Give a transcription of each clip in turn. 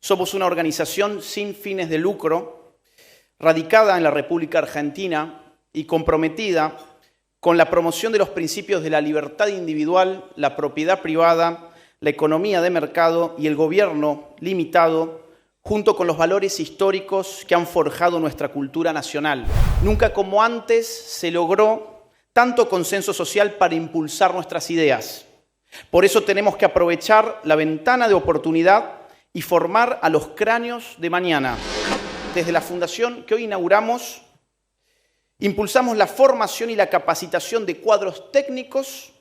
Somos una organización sin fines de lucro, radicada en la República Argentina y comprometida con la promoción de los principios de la libertad individual, la propiedad privada, la economía de mercado y el gobierno limitado, junto con los valores históricos que han forjado nuestra cultura nacional. Nunca como antes se logró tanto consenso social para impulsar nuestras ideas. Por eso tenemos que aprovechar la ventana de oportunidad y formar a los cráneos de mañana. Desde la fundación que hoy inauguramos, impulsamos la formación y la capacitación de cuadros técnicos,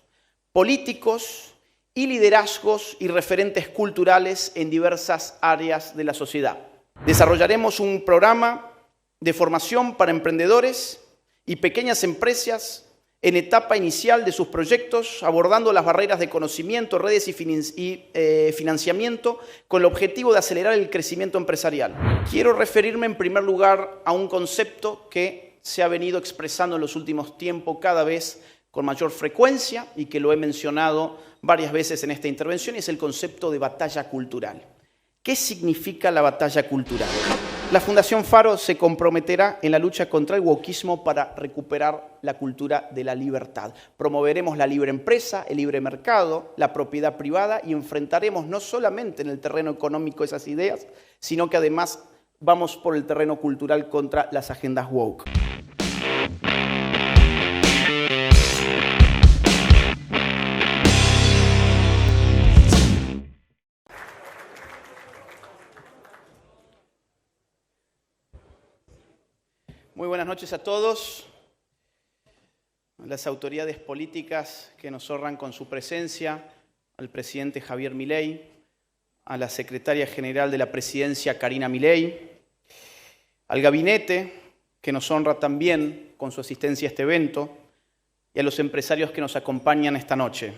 políticos y liderazgos y referentes culturales en diversas áreas de la sociedad. Desarrollaremos un programa de formación para emprendedores y pequeñas empresas en etapa inicial de sus proyectos, abordando las barreras de conocimiento, redes y financiamiento con el objetivo de acelerar el crecimiento empresarial. Quiero referirme en primer lugar a un concepto que se ha venido expresando en los últimos tiempos cada vez con mayor frecuencia y que lo he mencionado varias veces en esta intervención, y es el concepto de batalla cultural. ¿Qué significa la batalla cultural? La Fundación Faro se comprometerá en la lucha contra el wokismo para recuperar la cultura de la libertad. Promoveremos la libre empresa, el libre mercado, la propiedad privada y enfrentaremos no solamente en el terreno económico esas ideas, sino que además vamos por el terreno cultural contra las agendas woke. Muy buenas noches a todos, a las autoridades políticas que nos honran con su presencia, al presidente Javier Milei, a la secretaria general de la presidencia Karina Milei, al gabinete que nos honra también con su asistencia a este evento y a los empresarios que nos acompañan esta noche.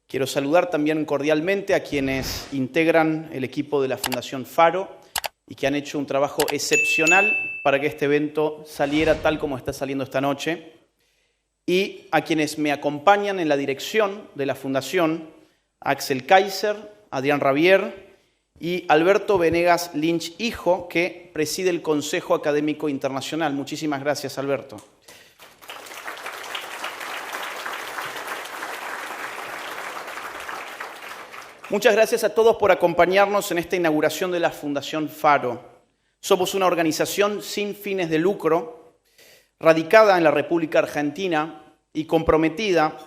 Quiero saludar también cordialmente a quienes integran el equipo de la Fundación Faro y que han hecho un trabajo excepcional para que este evento saliera tal como está saliendo esta noche, y a quienes me acompañan en la dirección de la Fundación, Axel Kaiser, Adrián Rabier y Alberto Venegas Lynch, hijo, que preside el Consejo Académico Internacional. Muchísimas gracias, Alberto. Muchas gracias a todos por acompañarnos en esta inauguración de la Fundación Faro. Somos una organización sin fines de lucro, radicada en la República Argentina y comprometida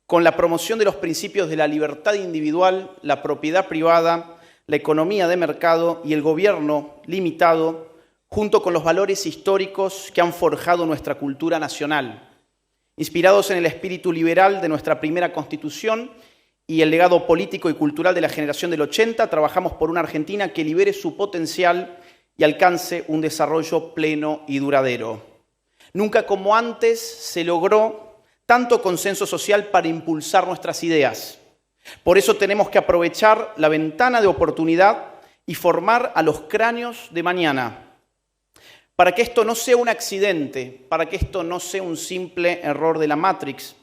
con la promoción de los principios de la libertad individual, la propiedad privada, la economía de mercado y el gobierno limitado, junto con los valores históricos que han forjado nuestra cultura nacional. Inspirados en el espíritu liberal de nuestra primera Constitución y el legado político y cultural de la generación del 80, trabajamos por una Argentina que libere su potencial y alcance un desarrollo pleno y duradero. Nunca como antes se logró tanto consenso social para impulsar nuestras ideas. Por eso tenemos que aprovechar la ventana de oportunidad y formar a los cráneos de mañana. Para que esto no sea un accidente, para que esto no sea un simple error de la Matrix,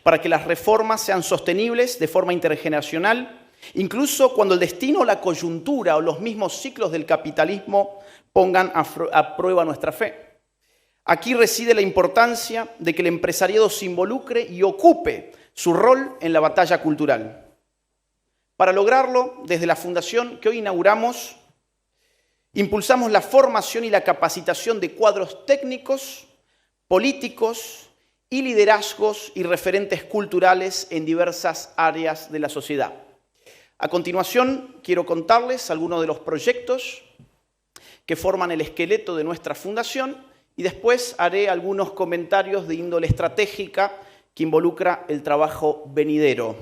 para que las reformas sean sostenibles de forma intergeneracional, incluso cuando el destino, la coyuntura o los mismos ciclos del capitalismo pongan a prueba nuestra fe. Aquí reside la importancia de que el empresariado se involucre y ocupe su rol en la batalla cultural. Para lograrlo, desde la fundación que hoy inauguramos, impulsamos la formación y la capacitación de cuadros técnicos, políticos y liderazgos y referentes culturales en diversas áreas de la sociedad. A continuación, quiero contarles algunos de los proyectos que forman el esqueleto de nuestra fundación y después haré algunos comentarios de índole estratégica que involucra el trabajo venidero.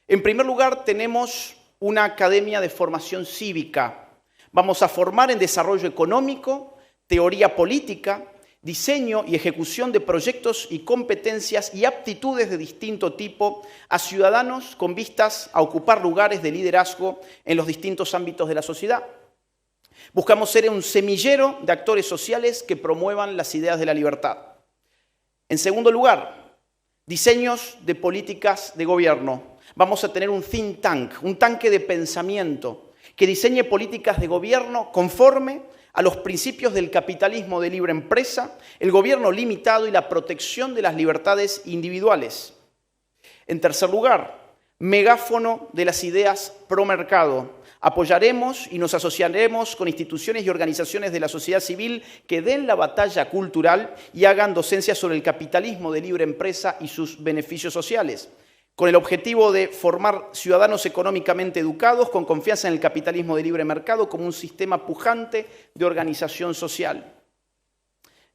En primer lugar, tenemos una academia de formación cívica. Vamos a formar en desarrollo económico, teoría política, diseño y ejecución de proyectos y competencias y aptitudes de distinto tipo a ciudadanos con vistas a ocupar lugares de liderazgo en los distintos ámbitos de la sociedad. Buscamos ser un semillero de actores sociales que promuevan las ideas de la libertad. En segundo lugar, diseños de políticas de gobierno. Vamos a tener un think tank, un tanque de pensamiento que diseñe políticas de gobierno conforme a los principios del capitalismo de libre empresa, el gobierno limitado y la protección de las libertades individuales. En tercer lugar, megáfono de las ideas pro mercado. Apoyaremos y nos asociaremos con instituciones y organizaciones de la sociedad civil que den la batalla cultural y hagan docencia sobre el capitalismo de libre empresa y sus beneficios sociales, con el objetivo de formar ciudadanos económicamente educados con confianza en el capitalismo de libre mercado como un sistema pujante de organización social.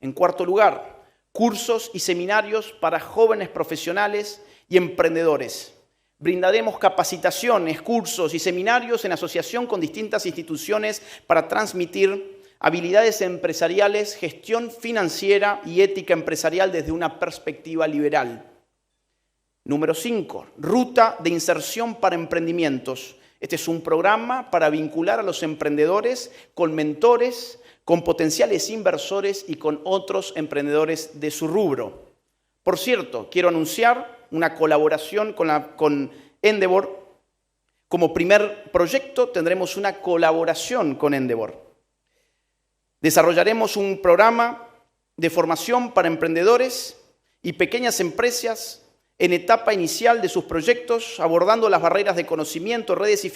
En cuarto lugar, cursos y seminarios para jóvenes profesionales y emprendedores. Brindaremos capacitaciones, cursos y seminarios en asociación con distintas instituciones para transmitir habilidades empresariales, gestión financiera y ética empresarial desde una perspectiva liberal. Número 5, ruta de inserción para emprendimientos. Este es un programa para vincular a los emprendedores con mentores, con potenciales inversores y con otros emprendedores de su rubro. Por cierto, quiero anunciar una colaboración con Endeavor. Como primer proyecto tendremos una colaboración con Endeavor. Desarrollaremos un programa de formación para emprendedores y pequeñas empresas en etapa inicial de sus proyectos, abordando las barreras de conocimiento, redes y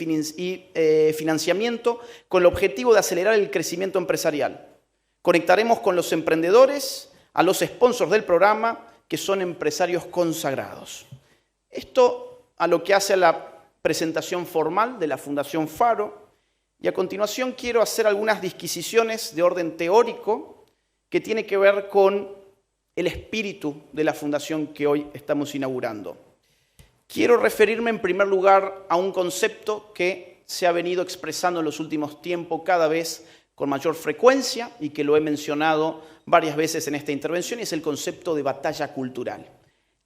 financiamiento con el objetivo de acelerar el crecimiento empresarial. Conectaremos con los emprendedores, a los sponsors del programa, que son empresarios consagrados. Esto a lo que hace a la presentación formal de la Fundación Faro, y a continuación quiero hacer algunas disquisiciones de orden teórico que tiene que ver con el espíritu de la fundación que hoy estamos inaugurando. Quiero referirme en primer lugar a un concepto que se ha venido expresando en los últimos tiempos cada vez con mayor frecuencia y que lo he mencionado varias veces en esta intervención, y es el concepto de batalla cultural.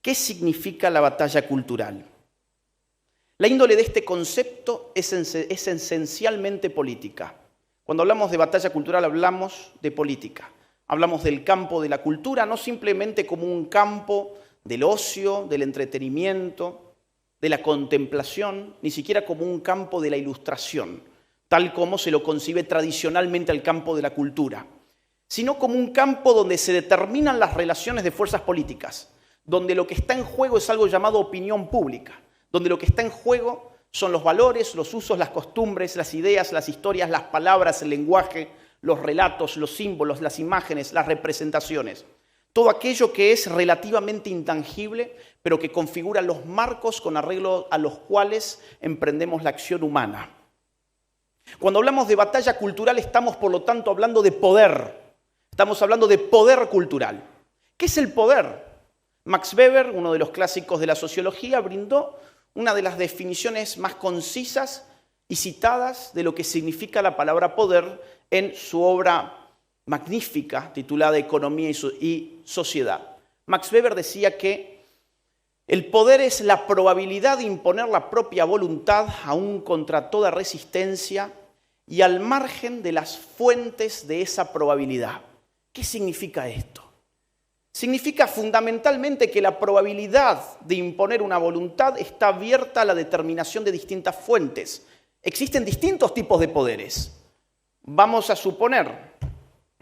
¿Qué significa la batalla cultural? La índole de este concepto es esencialmente política. Cuando hablamos de batalla cultural hablamos de política. Hablamos del campo de la cultura, no simplemente como un campo del ocio, del entretenimiento, de la contemplación, ni siquiera como un campo de la ilustración, tal como se lo concibe tradicionalmente el campo de la cultura, sino como un campo donde se determinan las relaciones de fuerzas políticas, donde lo que está en juego es algo llamado opinión pública, donde lo que está en juego son los valores, los usos, las costumbres, las ideas, las historias, las palabras, el lenguaje, los relatos, los símbolos, las imágenes, las representaciones. Todo aquello que es relativamente intangible, pero que configura los marcos con arreglo a los cuales emprendemos la acción humana. Cuando hablamos de batalla cultural estamos, por lo tanto, hablando de poder. Estamos hablando de poder cultural. ¿Qué es el poder? Max Weber, uno de los clásicos de la sociología, brindó una de las definiciones más concisas y citadas de lo que significa la palabra poder en su obra magnífica titulada Economía y Sociedad. Max Weber decía que el poder es la probabilidad de imponer la propia voluntad aún contra toda resistencia y al margen de las fuentes de esa probabilidad. ¿Qué significa esto? Significa fundamentalmente que la probabilidad de imponer una voluntad está abierta a la determinación de distintas fuentes. Existen distintos tipos de poderes. Vamos a suponer,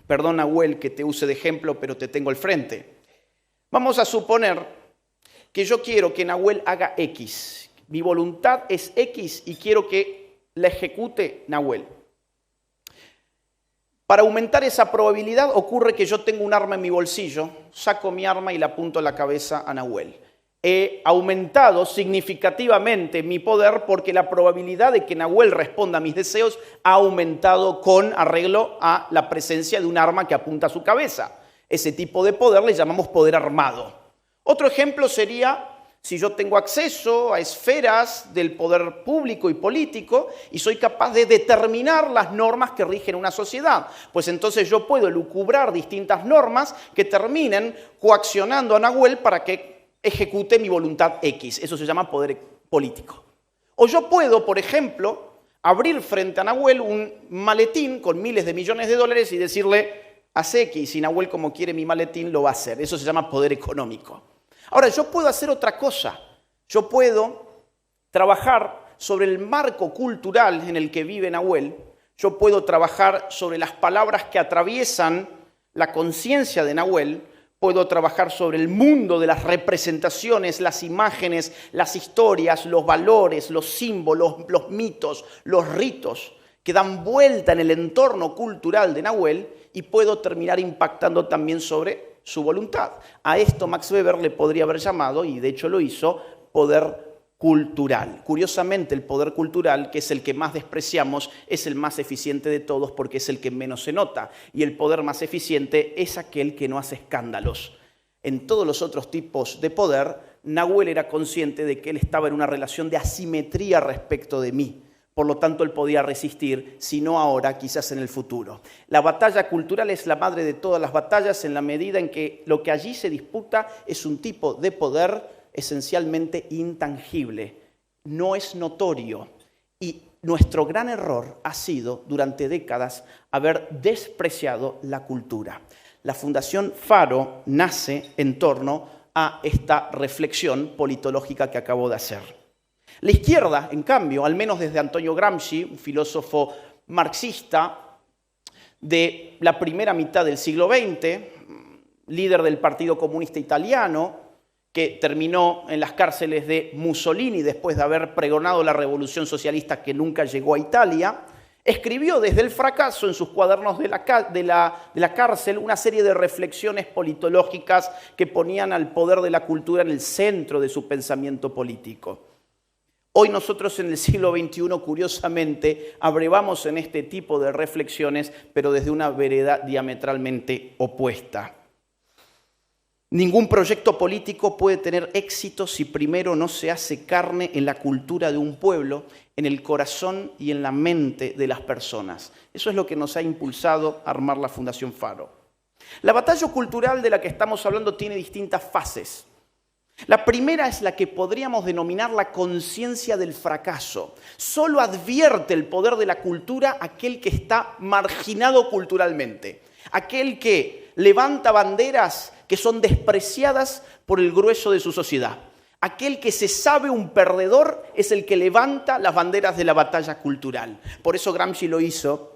perdón Nahuel que te use de ejemplo, pero te tengo al frente. Vamos a suponer que yo quiero que Nahuel haga X. Mi voluntad es X y quiero que la ejecute Nahuel. Para aumentar esa probabilidad ocurre que yo tengo un arma en mi bolsillo, saco mi arma y la apunto a la cabeza a Nahuel. He aumentado significativamente mi poder porque la probabilidad de que Nahuel responda a mis deseos ha aumentado con arreglo a la presencia de un arma que apunta a su cabeza. Ese tipo de poder le llamamos poder armado. Otro ejemplo sería si yo tengo acceso a esferas del poder público y político y soy capaz de determinar las normas que rigen una sociedad. Pues entonces yo puedo elucubrar distintas normas que terminen coaccionando a Nahuel para que ejecute mi voluntad X. Eso se llama poder político. O yo puedo, por ejemplo, abrir frente a Nahuel un maletín con miles de millones de dólares y decirle, haz X, y Nahuel como quiere mi maletín lo va a hacer. Eso se llama poder económico. Ahora, yo puedo hacer otra cosa. Yo puedo trabajar sobre el marco cultural en el que vive Nahuel, yo puedo trabajar sobre las palabras que atraviesan la conciencia de Nahuel, puedo trabajar sobre el mundo de las representaciones, las imágenes, las historias, los valores, los símbolos, los mitos, los ritos que dan vuelta en el entorno cultural de Nahuel y puedo terminar impactando también sobre su voluntad. A esto Max Weber le podría haber llamado, y de hecho lo hizo, poder cultural. Curiosamente, el poder cultural, que es el que más despreciamos, es el más eficiente de todos porque es el que menos se nota. Y el poder más eficiente es aquel que no hace escándalos. En todos los otros tipos de poder, Nahuel era consciente de que él estaba en una relación de asimetría respecto de mí. Por lo tanto, él podía resistir, si no ahora, quizás en el futuro. La batalla cultural es la madre de todas las batallas en la medida en que lo que allí se disputa es un tipo de poder esencialmente intangible, no es notorio. Y nuestro gran error ha sido, durante décadas, haber despreciado la cultura. La Fundación Faro nace en torno a esta reflexión politológica que acabo de hacer. La izquierda, en cambio, al menos desde Antonio Gramsci, un filósofo marxista de la primera mitad del siglo XX, líder del Partido Comunista Italiano, que terminó en las cárceles de Mussolini después de haber pregonado la revolución socialista que nunca llegó a Italia, escribió desde el fracaso en sus cuadernos de la cárcel una serie de reflexiones politológicas que ponían al poder de la cultura en el centro de su pensamiento político. Hoy nosotros en el siglo XXI, curiosamente, abrevamos en este tipo de reflexiones, pero desde una vereda diametralmente opuesta. Ningún proyecto político puede tener éxito si primero no se hace carne en la cultura de un pueblo, en el corazón y en la mente de las personas. Eso es lo que nos ha impulsado a armar la Fundación Faro. La batalla cultural de la que estamos hablando tiene distintas fases. La primera es la que podríamos denominar la conciencia del fracaso. Solo advierte el poder de la cultura aquel que está marginado culturalmente, aquel que levanta banderas que son despreciadas por el grueso de su sociedad. Aquel que se sabe un perdedor es el que levanta las banderas de la batalla cultural. Por eso Gramsci lo hizo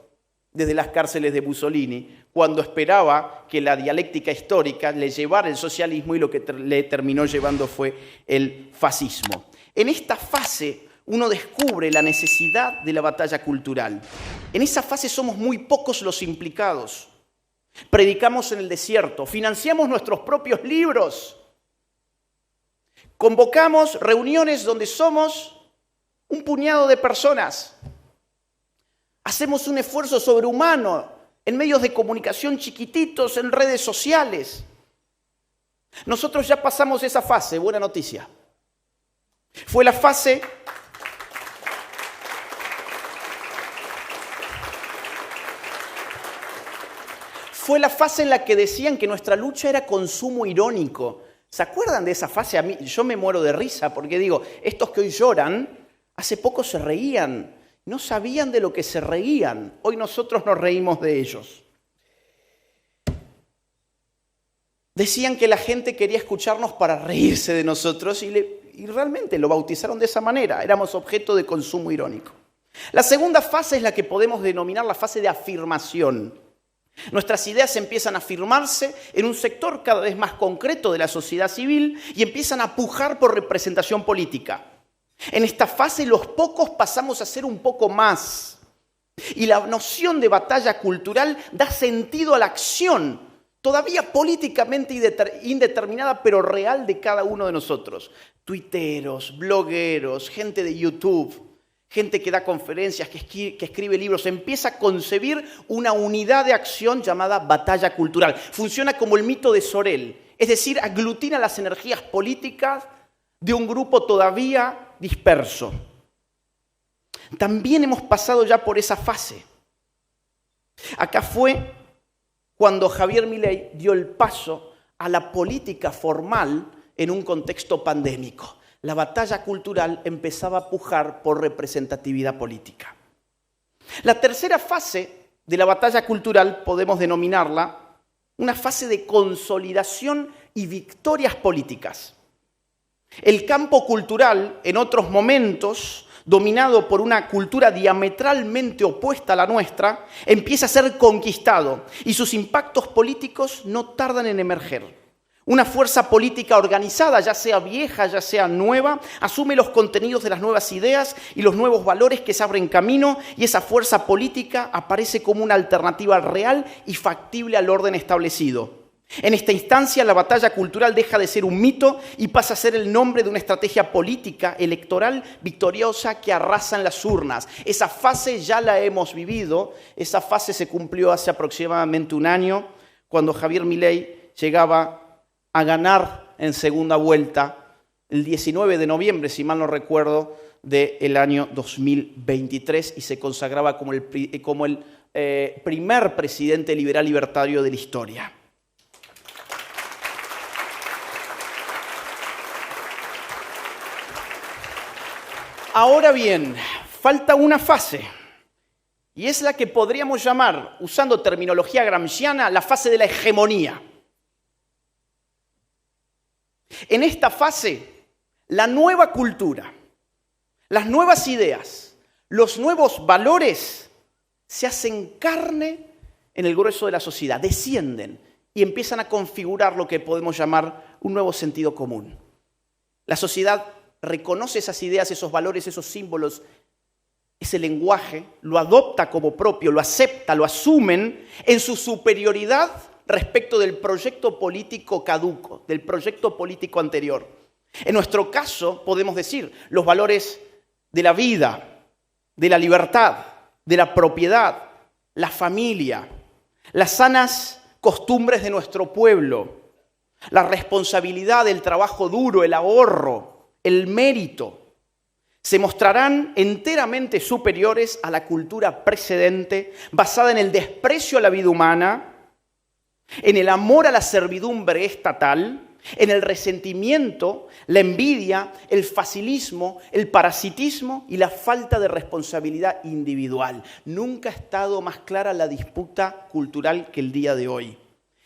desde las cárceles de Mussolini, cuando esperaba que la dialéctica histórica le llevara el socialismo y lo que le terminó llevando fue el fascismo. En esta fase uno descubre la necesidad de la batalla cultural. En esa fase somos muy pocos los implicados. Predicamos en el desierto, financiamos nuestros propios libros, convocamos reuniones donde somos un puñado de personas. Hacemos un esfuerzo sobrehumano en medios de comunicación chiquititos, en redes sociales. Nosotros ya pasamos esa fase, buena noticia. Fue la fase en la que decían que nuestra lucha era consumo irónico. ¿Se acuerdan de esa fase? A mí, yo me muero de risa porque digo, estos que hoy lloran, hace poco se reían. No sabían de lo que se reían. Hoy nosotros nos reímos de ellos. Decían que la gente quería escucharnos para reírse de nosotros y realmente lo bautizaron de esa manera. Éramos objeto de consumo irónico. La segunda fase es la que podemos denominar la fase de afirmación. Nuestras ideas empiezan a afirmarse en un sector cada vez más concreto de la sociedad civil y empiezan a pujar por representación política. En esta fase los pocos pasamos a ser un poco más. Y la noción de batalla cultural da sentido a la acción, todavía políticamente indeterminada, pero real de cada uno de nosotros. Tuiteros, blogueros, gente de YouTube, gente que da conferencias, que escribe libros, empieza a concebir una unidad de acción llamada batalla cultural. Funciona como el mito de Sorel, es decir, aglutina las energías políticas de un grupo todavía disperso. También hemos pasado ya por esa fase. Acá fue cuando Javier Milei dio el paso a la política formal en un contexto pandémico. La batalla cultural empezaba a pujar por representatividad política. La tercera fase de la batalla cultural podemos denominarla una fase de consolidación y victorias políticas. El campo cultural, en otros momentos, dominado por una cultura diametralmente opuesta a la nuestra, empieza a ser conquistado y sus impactos políticos no tardan en emerger. Una fuerza política organizada, ya sea vieja, ya sea nueva, asume los contenidos de las nuevas ideas y los nuevos valores que se abren camino, y esa fuerza política aparece como una alternativa real y factible al orden establecido. En esta instancia, la batalla cultural deja de ser un mito y pasa a ser el nombre de una estrategia política electoral victoriosa que arrasa en las urnas. Esa fase ya la hemos vivido, esa fase se cumplió hace aproximadamente un año, cuando Javier Milei llegaba a ganar en segunda vuelta el 19 de noviembre, si mal no recuerdo, del año 2023, y se consagraba como el primer presidente liberal libertario de la historia. Ahora bien, falta una fase, y es la que podríamos llamar, usando terminología gramsciana, la fase de la hegemonía. En esta fase, la nueva cultura, las nuevas ideas, los nuevos valores se hacen carne en el grueso de la sociedad, descienden y empiezan a configurar lo que podemos llamar un nuevo sentido común. La sociedad reconoce esas ideas, esos valores, esos símbolos, ese lenguaje, lo adopta como propio, lo acepta, lo asumen en su superioridad respecto del proyecto político caduco, del proyecto político anterior. En nuestro caso, podemos decir, los valores de la vida, de la libertad, de la propiedad, la familia, las sanas costumbres de nuestro pueblo, la responsabilidad del trabajo duro, el ahorro, el mérito, se mostrarán enteramente superiores a la cultura precedente, basada en el desprecio a la vida humana, en el amor a la servidumbre estatal, en el resentimiento, la envidia, el facilismo, el parasitismo y la falta de responsabilidad individual. Nunca ha estado más clara la disputa cultural que el día de hoy.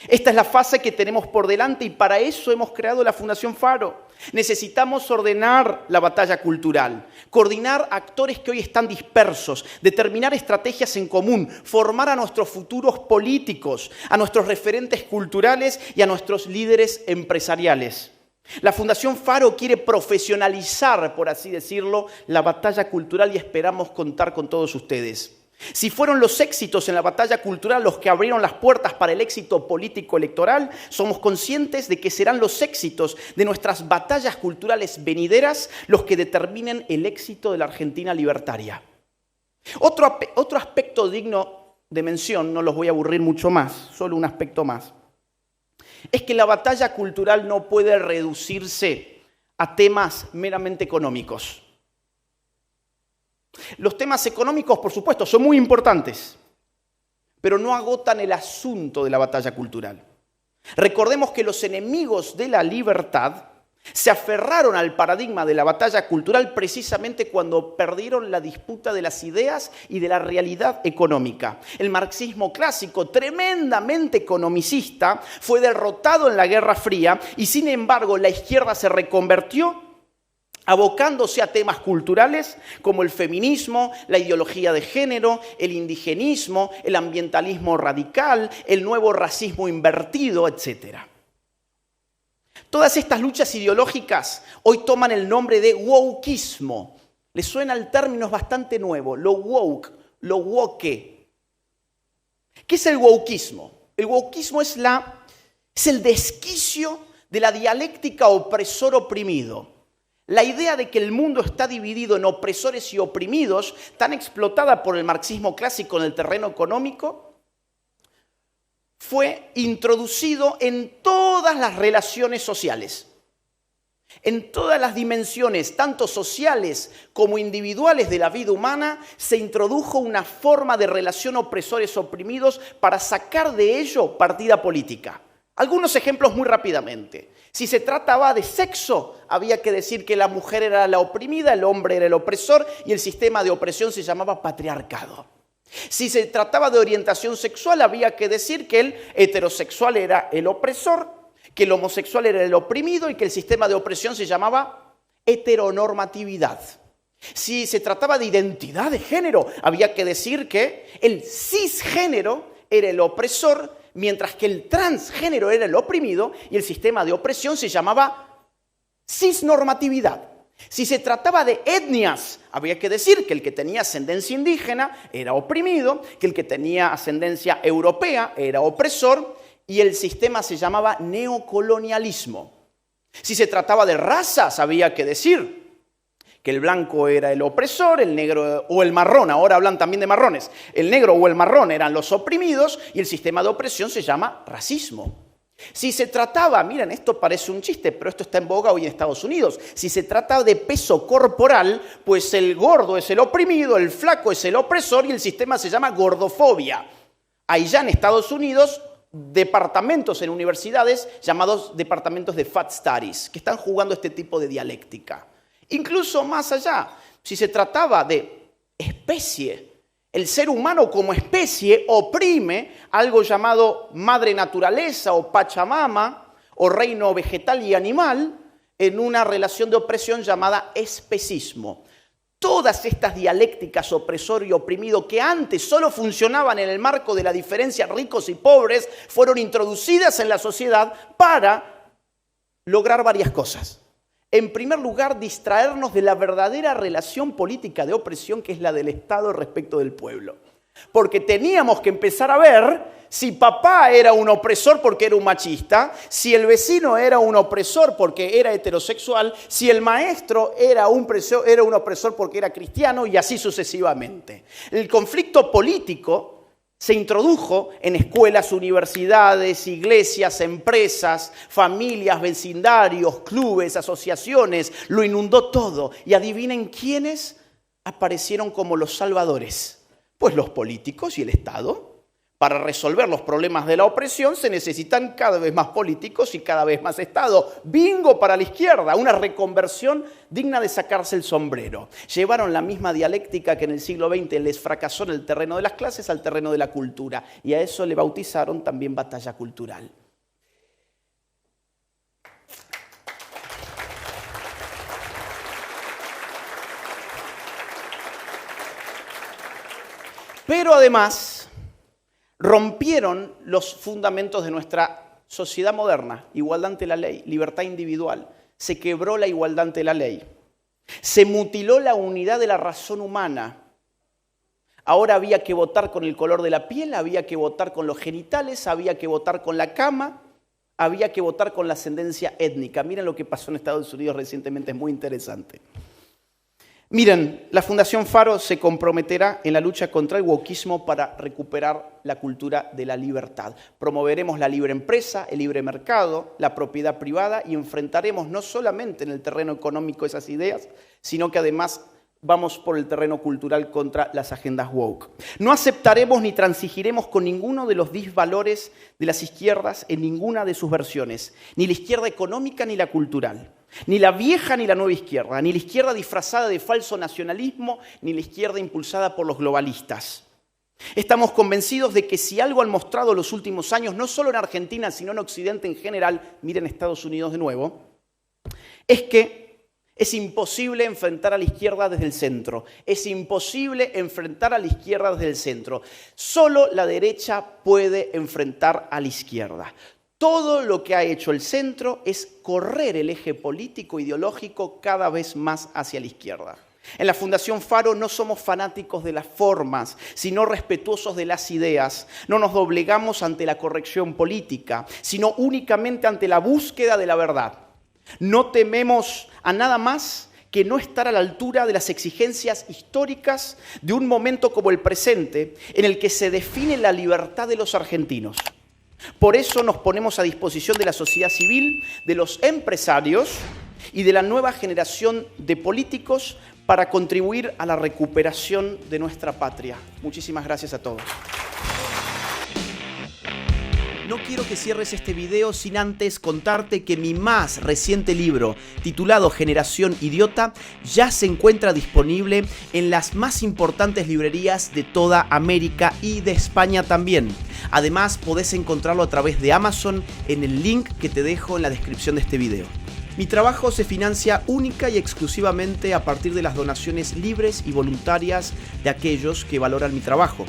Esta es la fase que tenemos por delante y para eso hemos creado la Fundación Faro. Necesitamos ordenar la batalla cultural, coordinar actores que hoy están dispersos, determinar estrategias en común, formar a nuestros futuros políticos, a nuestros referentes culturales y a nuestros líderes empresariales. La Fundación Faro quiere profesionalizar, por así decirlo, la batalla cultural y esperamos contar con todos ustedes. Si fueron los éxitos en la batalla cultural los que abrieron las puertas para el éxito político electoral, somos conscientes de que serán los éxitos de nuestras batallas culturales venideras los que determinen el éxito de la Argentina libertaria. Otro aspecto digno de mención, no los voy a aburrir mucho más, solo un aspecto más, es que la batalla cultural no puede reducirse a temas meramente económicos. Los temas económicos, por supuesto, son muy importantes, pero no agotan el asunto de la batalla cultural. Recordemos que los enemigos de la libertad se aferraron al paradigma de la batalla cultural precisamente cuando perdieron la disputa de las ideas y de la realidad económica. El marxismo clásico, tremendamente economicista, fue derrotado en la Guerra Fría y sin embargo la izquierda se reconvertió abocándose a temas culturales como el feminismo, la ideología de género, el indigenismo, el ambientalismo radical, el nuevo racismo invertido, etc. Todas estas luchas ideológicas hoy toman el nombre de wokeismo. Les suena el término, es bastante nuevo, lo woke, lo woke. ¿Qué es el wokeismo? El wokeismo es el desquicio de la dialéctica opresor-oprimido. La idea de que el mundo está dividido en opresores y oprimidos, tan explotada por el marxismo clásico en el terreno económico, fue introducido en todas las relaciones sociales, en todas las dimensiones, tanto sociales como individuales de la vida humana, se introdujo una forma de relación opresores-oprimidos para sacar de ello partida política. Algunos ejemplos muy rápidamente. Si se trataba de sexo, había que decir que la mujer era la oprimida, el hombre era el opresor y el sistema de opresión se llamaba patriarcado. Si se trataba de orientación sexual, había que decir que el heterosexual era el opresor, que el homosexual era el oprimido y que el sistema de opresión se llamaba heteronormatividad. Si se trataba de identidad de género, había que decir que el cisgénero era el opresor, mientras que el transgénero era el oprimido, y el sistema de opresión se llamaba cisnormatividad. Si se trataba de etnias, había que decir que el que tenía ascendencia indígena era oprimido, que el que tenía ascendencia europea era opresor, y el sistema se llamaba neocolonialismo. Si se trataba de razas, había que decir que el blanco era el opresor, el negro o el marrón, ahora hablan también de marrones, el negro o el marrón eran los oprimidos y el sistema de opresión se llama racismo. Si se trataba, miren, esto parece un chiste, pero esto está en boga hoy en Estados Unidos, si se trata de peso corporal, pues el gordo es el oprimido, el flaco es el opresor y el sistema se llama gordofobia. Hay ya en Estados Unidos departamentos en universidades llamados departamentos de Fat Studies, que están jugando este tipo de dialéctica. Incluso más allá, si se trataba de especie, el ser humano como especie oprime algo llamado madre naturaleza o Pachamama o reino vegetal y animal en una relación de opresión llamada especismo. Todas estas dialécticas opresor y oprimido que antes solo funcionaban en el marco de la diferencia ricos y pobres fueron introducidas en la sociedad para lograr varias cosas. En primer lugar, distraernos de la verdadera relación política de opresión que es la del Estado respecto del pueblo. Porque teníamos que empezar a ver si papá era un opresor porque era un machista, si el vecino era un opresor porque era heterosexual, si el maestro era un opresor porque era cristiano y así sucesivamente. El conflicto político se introdujo en escuelas, universidades, iglesias, empresas, familias, vecindarios, clubes, asociaciones, lo inundó todo. Y adivinen quiénes aparecieron como los salvadores. Pues los políticos y el Estado. Para resolver los problemas de la opresión se necesitan cada vez más políticos y cada vez más Estado. Bingo para la izquierda, una reconversión digna de sacarse el sombrero. Llevaron la misma dialéctica que en el siglo XX les fracasó en el terreno de las clases al terreno de la cultura. Y a eso le bautizaron también batalla cultural. Pero además rompieron los fundamentos de nuestra sociedad moderna, igualdad ante la ley, libertad individual. Se quebró la igualdad ante la ley. Se mutiló la unidad de la razón humana. Ahora había que votar con el color de la piel, había que votar con los genitales, había que votar con la cama, había que votar con la ascendencia étnica. Miren lo que pasó en Estados Unidos recientemente, es muy interesante. Miren, la Fundación Faro se comprometerá en la lucha contra el wokismo para recuperar la cultura de la libertad. Promoveremos la libre empresa, el libre mercado, la propiedad privada y enfrentaremos no solamente en el terreno económico esas ideas, sino que además vamos por el terreno cultural contra las agendas woke. No aceptaremos ni transigiremos con ninguno de los disvalores de las izquierdas en ninguna de sus versiones, ni la izquierda económica ni la cultural. Ni la vieja ni la nueva izquierda, ni la izquierda disfrazada de falso nacionalismo, ni la izquierda impulsada por los globalistas. Estamos convencidos de que si algo han mostrado los últimos años, no solo en Argentina, sino en Occidente en general, miren Estados Unidos de nuevo, es que es imposible enfrentar a la izquierda desde el centro. Es imposible enfrentar a la izquierda desde el centro. Solo la derecha puede enfrentar a la izquierda. Todo lo que ha hecho el centro es correr el eje político ideológico cada vez más hacia la izquierda. En la Fundación Faro no somos fanáticos de las formas, sino respetuosos de las ideas. No nos doblegamos ante la corrección política, sino únicamente ante la búsqueda de la verdad. No tememos a nada más que no estar a la altura de las exigencias históricas de un momento como el presente, en el que se define la libertad de los argentinos. Por eso nos ponemos a disposición de la sociedad civil, de los empresarios y de la nueva generación de políticos para contribuir a la recuperación de nuestra patria. Muchísimas gracias a todos. No quiero que cierres este video sin antes contarte que mi más reciente libro, titulado Generación Idiota, ya se encuentra disponible en las más importantes librerías de toda América y de España también. Además, podés encontrarlo a través de Amazon en el link que te dejo en la descripción de este video. Mi trabajo se financia única y exclusivamente a partir de las donaciones libres y voluntarias de aquellos que valoran mi trabajo.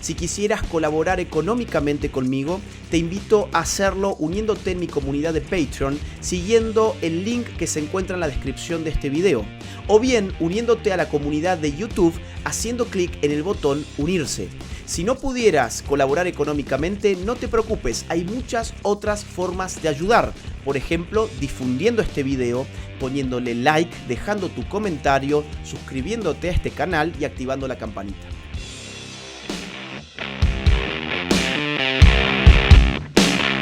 Si quisieras colaborar económicamente conmigo, te invito a hacerlo uniéndote en mi comunidad de Patreon, siguiendo el link que se encuentra en la descripción de este video, o bien uniéndote a la comunidad de YouTube haciendo clic en el botón unirse. Si no pudieras colaborar económicamente, no te preocupes, hay muchas otras formas de ayudar. Por ejemplo, difundiendo este video, poniéndole like, dejando tu comentario, suscribiéndote a este canal y activando la campanita.